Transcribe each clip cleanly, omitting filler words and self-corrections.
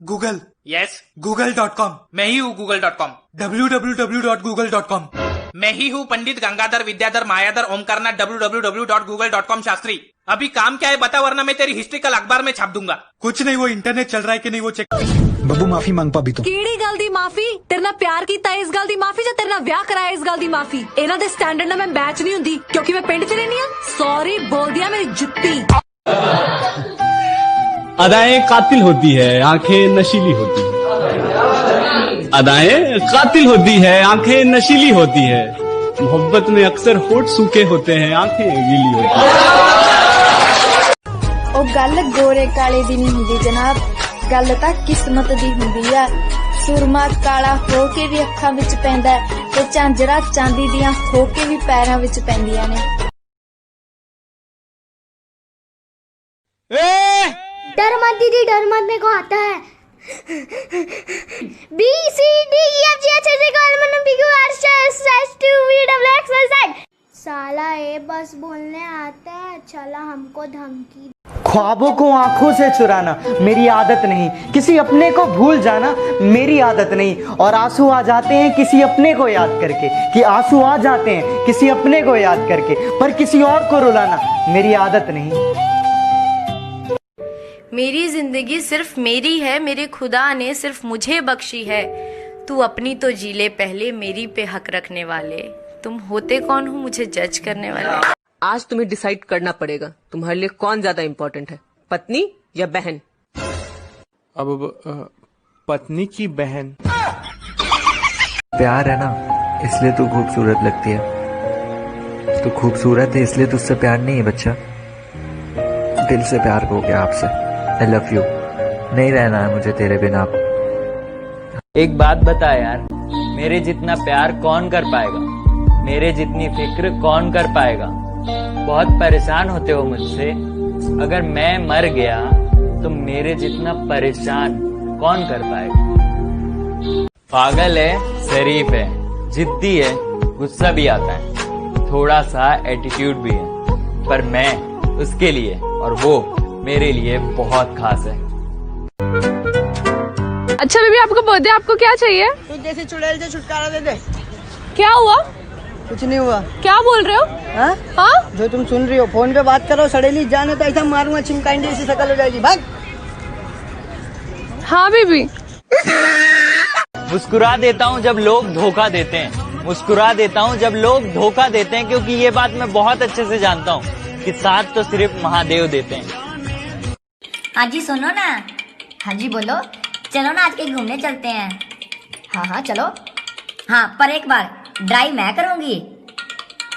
Google. Yes. google.com। मैं ही हूँ google.com। www.google.com। मैं ही हूँ पंडित गंगाधर विद्याधर मायाधर ओमकारनाथ www.google.com शास्त्री। अभी काम क्या है बता, वरना मैं तेरी हिस्ट्री कल अखबार में छाप दूंगा। कुछ नहीं, वो इंटरनेट चल रहा है कि नहीं वो चेक। ਬੱਬੂ ਮਾਫੀ ਮੰਗ ਭਾਬੀ ਤੋਂ। ਕਿਹੜੀ ਗੱਲ ਦੀ ਮਾਫੀ? ਤੇਰੇ ਨਾਲ ਪਿਆਰ ਕੀਤਾ ਇਸ ਗੱਲ ਦੀ ਮਾਫੀ, ਜਾਂ ਤੇਰੇ ਨਾਲ ਵਿਆਹ ਕਰਾਇਆ ਇਸ ਗੱਲ ਦੀ ਮਾਫੀ? ਇਹਨਾਂ ਦੇ ਸਟੈਂਡਰਡ ਨਾਲ ਮੈਂ ਮੈਚ ਨਹੀਂ ਹੁੰਦੀ ਕਿਉਂਕਿ ਮੈਂ ਪਿੰਡ 'ਚ ਰਹਿੰਦੀ ਆ। ਸੌਰੀ ਬੋਲਦੀ ਆ ਮੇਰੀ ਜੁੱਤੀ। अदाएं कातिल होती है, आंखें नशीली होती है। अदाएं कातिल होती है, आंखें नशीली होती है। मोहब्बत में अक्सर होठ सूखे होते हैं, आंखें गीली होती है। ਉਹ ਗੱਲ ਗੋਰੇ ਕਾਲੇ ਦੀ ਨਹੀਂ ਹੁੰਦੀ ਜਨਾਬ, ਗੱਲ ਤਾਂ ਕਿਸਮਤ ਦੀ ਹੁੰਦੀ ਆ। ਸੁਰਮਾ ਕਾਲਾ ਹੋ ਕੇ ਵੀ ਅੱਖਾਂ ਵਿੱਚ ਪੈਂਦਾ ਤੇ ਝਾਂਜਰਾਂ ਚਾਂਦੀ ਦੀਆਂ ਹੋ ਕੇ ਵੀ ਪੈਰਾਂ ਵਿੱਚ ਪੈਂਦੀਆਂ ਨੇ। डर मत दीदी, डर मत, मेरे को आता है। B C D E F G H I J K L M N O P Q R S S T U V W X Y Z। साला ए बस बोलने आता है, चला हमको धमकी। ख्वाबों को आंखों से चुराना मेरी आदत नहीं, किसी अपने को भूल जाना मेरी आदत नहीं। और आंसू आ जाते हैं किसी अपने को याद करके, कि आंसू आ जाते हैं किसी अपने को याद करके, पर किसी और को रुलाना मेरी आदत नहीं। मेरी जिंदगी सिर्फ मेरी है, मेरे खुदा ने सिर्फ मुझे बख्शी है। तू अपनी तो जी ले पहले, मेरी पे हक रखने वाले। तुम होते कौन हो मुझे जज करने वाले? आज तुम्हें डिसाइड करना पड़ेगा तुम्हारे लिए कौन ज्यादा इम्पोर्टेंट है, पत्नी या बहन। अब पत्नी की बहन। प्यार है ना, इसलिए तू खूबसूरत लगती है। तू खूबसूरत है इसलिए तुझसे प्यार नहीं है बच्चा, दिल से प्यार हो गया आपसे। I love you, नहीं रहना है मुझे तेरे बिना। एक बात बता यार, मेरे जितना प्यार कौन कर पाएगा, मेरे जितनी फिक्र कौन कर पाएगा। बहुत परेशान होते हो मुझसे, अगर मैं मर गया तो मेरे जितना परेशान कौन कर पाएगा। पागल है, शरीफ है, जिद्दी है, गुस्सा भी आता है, थोड़ा सा एटीट्यूड भी है, पर मैं उसके लिए और वो मेरे लिए बहुत खास है। अच्छा बेबी, आपको बर्थडे, आपको क्या चाहिए? तो जैसे चुड़ैल से छुटकारा दे दे। क्या हुआ? कुछ नहीं हुआ। क्या बोल रहे हो? हाँ? हाँ? जो तुम सुन रही हो, फोन पे बात करो, सड़ेली जाने तो ऐसा मारूंगा चिमकांडी सी शकल हो जाएगी, भाग। हाँ बेबी। मुस्कुरा देता हूँ जब लोग धोखा देते हैं, मुस्कुरा देता हूँ जब लोग धोखा देते हैं, क्योंकि ये बात मैं बहुत अच्छे से जानता हूँ कि साथ तो सिर्फ महादेव देते हैं। हाँ जी सुनो ना। हाँ जी बोलो। चलो ना आज कहीं घूमने चलते हैं। हाँ हाँ चलो। हाँ पर एक बार ड्राइव मैं करूँगी।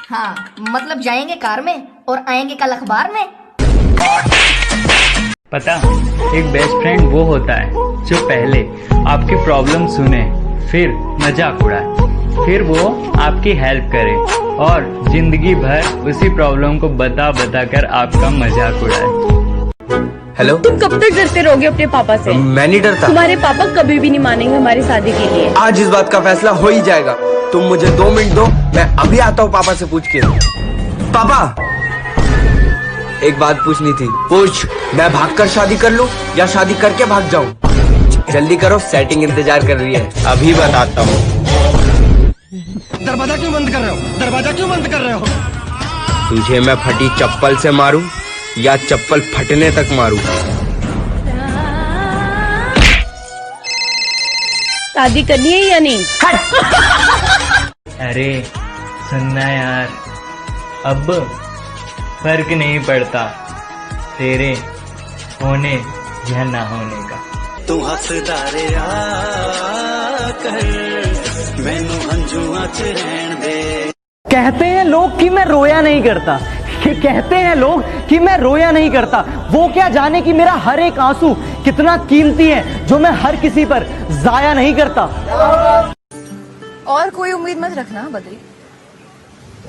हाँ मतलब जाएंगे कार में और आएंगे कल अखबार में। पता, एक बेस्ट फ्रेंड वो होता है जो पहले आपकी प्रॉब्लम सुने, फिर मजाक उड़ाए, फिर वो आपकी हेल्प करे और जिंदगी भर उसी प्रॉब्लम को बता बता कर आपका मजाक उड़ाए। हेलो, तुम कब तक डरते रहोगे अपने पापा से? मैं नहीं डरता। तुम्हारे पापा कभी भी नहीं मानेंगे हमारी शादी के लिए। आज इस बात का फैसला हो ही जाएगा। तुम मुझे 2 मिनट दो, मैं अभी आता हूँ पापा से पूछ के। पापा, एक बात पूछनी थी। पूछ। मैं भागकर शादी कर लूँ या शादी करके भाग जाऊँ? जल्दी करो, सेटिंग इंतजार कर रही है, अभी बताता हूँ। दरवाजा क्यों बंद कर रहे हो? दरवाजा क्यों बंद कर रहे हो? तुझे मैं फटी चप्पल से मारूं या चप्पल फटने तक मारूं? शादी करनी है या नहीं? अरे सुनना यार, अब फर्क नहीं पड़ता तेरे होने या ना होने का। तू हसदारे मैनू हंजुआ च रहन दे। कहते हैं लोग कि मैं रोया नहीं करता, कहते हैं लोग कि मैं रोया नहीं करता। वो क्या जाने कि मेरा हर एक आंसू कितना कीमती है, जो मैं हर किसी पर जाया नहीं करता। और कोई उम्मीद मत रखना बद्री।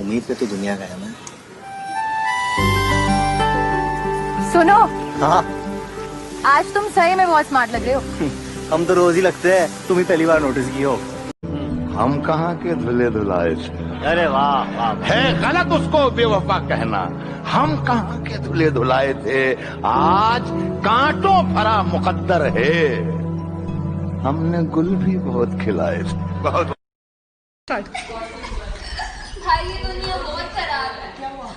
उम्मीद पे तो दुनिया का है ना। सुनो। हाँ। आज तुम सही में बहुत स्मार्ट लग रहे हो। हम तो रोज ही लगते हैं, तुम ही पहली बार नोटिस की हो। हम कहाँ के धुले धुलाए थे। अरे वाह वाह, है गलत उसको बेवफा कहना। हम कहाँ के धुले धुलाए थे, आज कांटों भरा मुकद्दर है। हमने गुल भी बहुत खिलाए बहुत। भाई ये दुनिया बहुत खराब है।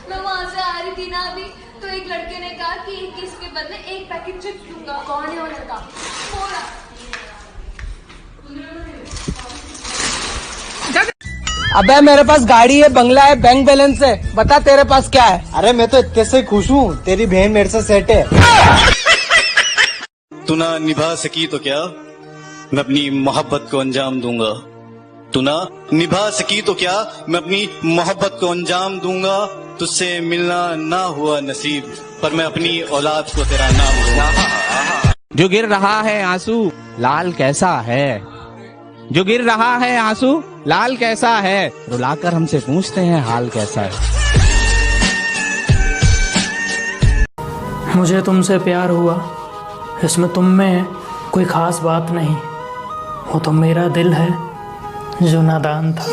मैं वहाँ से आ रही थी ना अभी, तो एक लड़के ने कहा कि 21 के बदले एक पैकेट चिप्स दूंगा। कौन है वो लड़का? अबे मेरे पास गाड़ी है, बंगला है, बैंक बैलेंस है, बता तेरे पास क्या है? अरे मैं तो इतने से खुश हूँ, तेरी बहन मेरे से सेट है। तू ना निभा सकी तो क्या, मैं अपनी मोहब्बत को अंजाम दूंगा। तू ना निभा सकी तो क्या, मैं अपनी मोहब्बत को अंजाम दूंगा। तुझसे मिलना ना हुआ नसीब, पर मैं अपनी औलाद को तेरा नाम दूंगा। जो गिर रहा है आंसू लाल कैसा है, जो गिर रहा है आंसू लाल कैसा है, रुलाकर हमसे पूछते हैं हाल कैसा है। मुझे तुमसे प्यार हुआ, इसमें तुम में कोई खास बात नहीं, वो तो मेरा दिल है जो नादान था।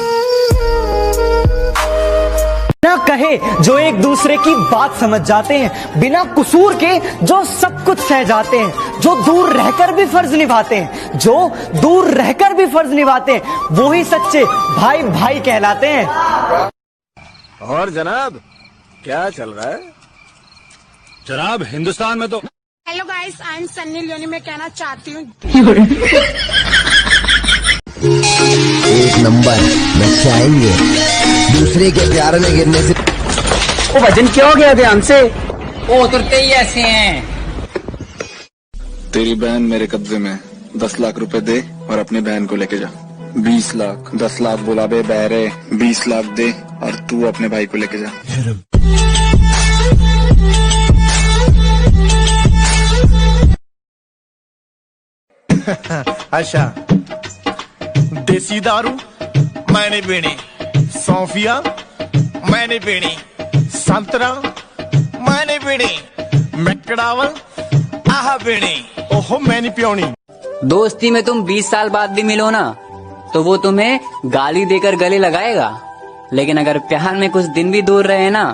ना कहे जो एक दूसरे की बात समझ जाते हैं, बिना कसूर के जो सब कुछ सह जाते हैं, जो दूर रहकर भी फर्ज निभाते हैं, जो दूर रहकर भी फर्ज निभाते हैं, वो ही सच्चे भाई भाई कहलाते हैं। और जनाब क्या चल रहा है? जनाब हिंदुस्तान में तो hello guys, I am Sunny Leone. मैं कहना चाहती हूँ एक नंबर में चाहिए, दूसरे के प्यार में गिरने से। वो वजन क्या हो गया ध्यान से? वो उतरते ही ऐसे हैं। तेरी बहन मेरे कब्जे में, 10 लाख रुपए दे और अपनी बहन को लेके जा। 20 लाख, 10 लाख बोला बे बहरे, 20 लाख दे और तू अपने भाई को लेके जा। अच्छा, देसी दारू मैंने पीनी, सौंफिया मैंने पीनी, संतरा मैंने पीनी, मैकडावल आहा पीनी, ओहो मैंने पियोनी। दोस्ती में तुम 20 साल बाद भी मिलो ना तो वो तुम्हें गाली देकर गले लगाएगा, लेकिन अगर प्यार में कुछ दिन भी दूर रहे ना,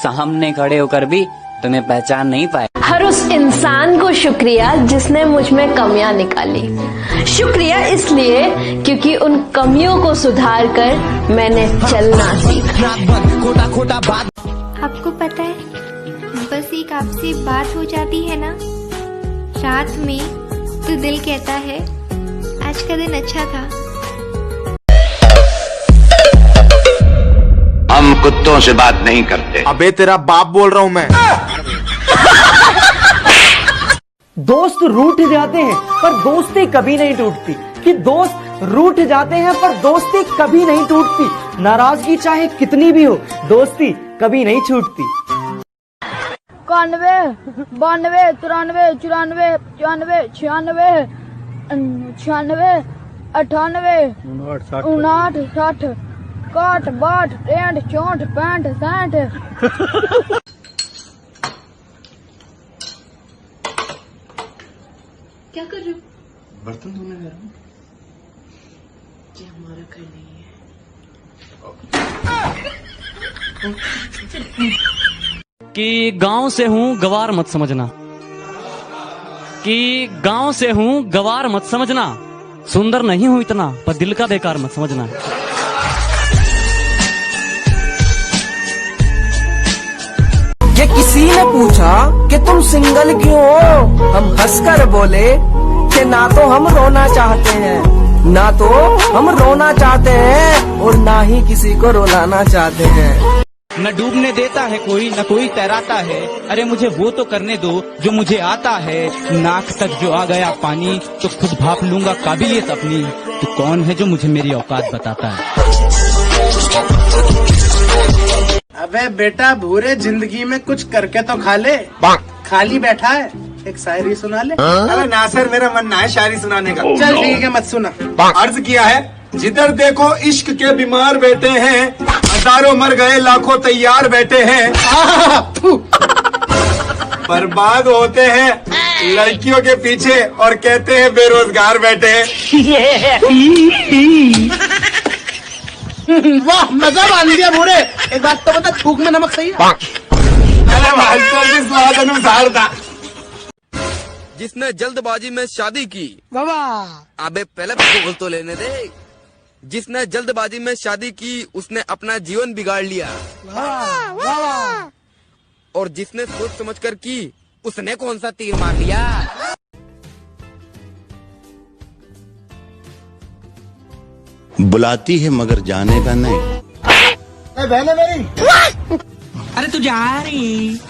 सामने खड़े होकर भी तुम्हें पहचान नहीं पाए। हर उस इंसान को शुक्रिया जिसने मुझ में कमियां निकाली। शुक्रिया इसलिए क्योंकि उन कमियों को सुधार कर मैंने चलना सीखा। आपको पता है, बस एक आपसे बात हो जाती है ना रात में, तो दिल कहता है आज का दिन अच्छा था। हम कुत्तों से बात नहीं करते। अबे तेरा बाप बोल रहा हूँ मैं। दोस्त रूठ जाते हैं पर दोस्ती कभी नहीं टूटती, कि दोस्त रूठ जाते हैं पर दोस्ती कभी नहीं टूटती। नाराजगी चाहे कितनी भी हो, दोस्ती कभी नहीं छूटती। 91, 92, 93, 94, 95, 96, 96, 98, 59, 60, 61, 62, 63, 64, 65, 66। क्या कर रहे हो? बर्तन धोने जा रहा हूँ। ये हमारा घर नहीं है। कि गांव से हूँ गवार मत समझना, कि गांव से हूँ गवार मत समझना, सुंदर नहीं हूँ इतना पर दिल का बेकार मत समझना। ये किसी ने पूछा कि तुम सिंगल क्यों हो, हम हंसकर बोले कि ना तो हम रोना चाहते हैं, ना तो हम रोना चाहते हैं और ना ही किसी को रुलाना चाहते हैं। न डूबने देता है कोई, न कोई तैराता है, अरे मुझे वो तो करने दो जो मुझे आता है। नाक तक जो आ गया पानी तो खुद भाप लूंगा काबिलियत अपनी, तो कौन है जो मुझे मेरी औकात बताता है। अबे बेटा भूरे, जिंदगी में कुछ करके तो खा ले, खाली बैठा है, एक शायरी सुना ले। अरे नासिर, मेरा मन ना है शायरी सुनाने का। चल ठीक है, मत सुना। अर्ज किया है, जिधर देखो इश्क के बीमार बैठे हैं, हजारों मर गए लाखों तैयार बैठे हैं, बर्बाद होते हैं लड़कियों के पीछे और कहते हैं बेरोजगार बैठे हैं। वाह, मजा मान लिया भूरे। एक बात तो बता, थूक में नमक सही है? अरे मास्टर जी, स्वाद अनुसार था। जिसने जल्दबाजी में शादी की। वाह अबे पहले बोल तो लेने दे। जिसने जल्दबाजी में शादी की उसने अपना जीवन बिगाड़ लिया। वाह और जिसने सोच समझकर की उसने कौन सा तीर मार लिया। बुलाती है मगर जाने का नहीं। बहन है मेरी। अरे तू जा रही।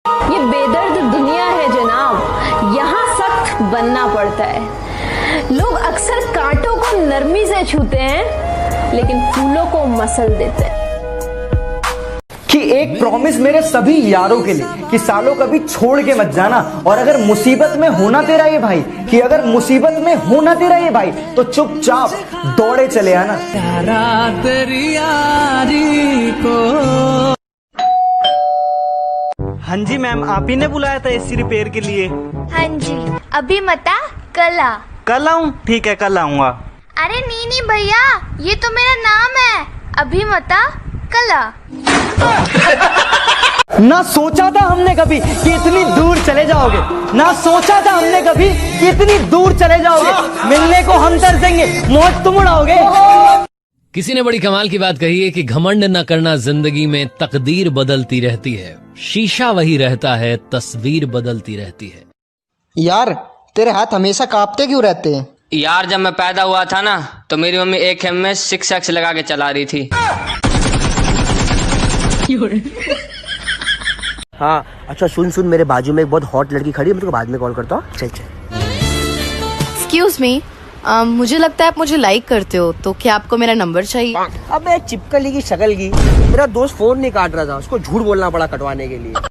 ये बेदर्द दुनिया है जनाब, यहाँ सख्त बनना पड़ता है। लोग अक्सर कांटों को नरमी से छूते हैं लेकिन फूलों को मसल देते हैं। कि एक प्रॉमिस मेरे सभी यारों के लिए कि सालों कभी छोड़ के मत जाना, और अगर मुसीबत में होना तेरा ये भाई, कि अगर मुसीबत में होना तेरा ये भाई तो चुपचाप दौड़े चले आना। तेरी यारी को। हाँ जी मैम, आप ही ने बुलाया था एसी रिपेयर के लिए? हाँ जी, अभी मता कल आ। कल आऊं? ठीक है, कल आऊंगा। अरे नहीं भैया, ये तो मेरा नाम है। अभी मता कल आ। ना सोचा था हमने कभी कि इतनी दूर चले जाओगे, ना सोचा था हमने कभी कि इतनी दूर चले जाओगे। मिलने को हम तरसेंगे, मौत तुम उड़ाओगे। किसी ने बड़ी कमाल की बात कही है कि घमंड न करना, जिंदगी में तकदीर बदलती रहती है, शीशा वही रहता है, तस्वीर बदलती रहती है। यार तेरे हाथ हमेशा कांपते क्यों रहते हैं? यार जब मैं पैदा हुआ था ना तो मेरी मम्मी एक खेम में 6x लगा के चला रही थी। हाँ अच्छा सुन, मेरे बाजू में एक बहुत हॉट लड़की खड़ी है, मैं तुझको बाद में कॉल करता हूँ। चल। एक्सक्यूज मी, मुझे लगता है आप मुझे लाइक करते हो, तो क्या आपको मेरा नंबर चाहिए? अबे चिपकली की शक्ल की, मेरा दोस्त फोन नहीं काट रहा था, उसको झूठ बोलना पड़ा कटवाने के लिए।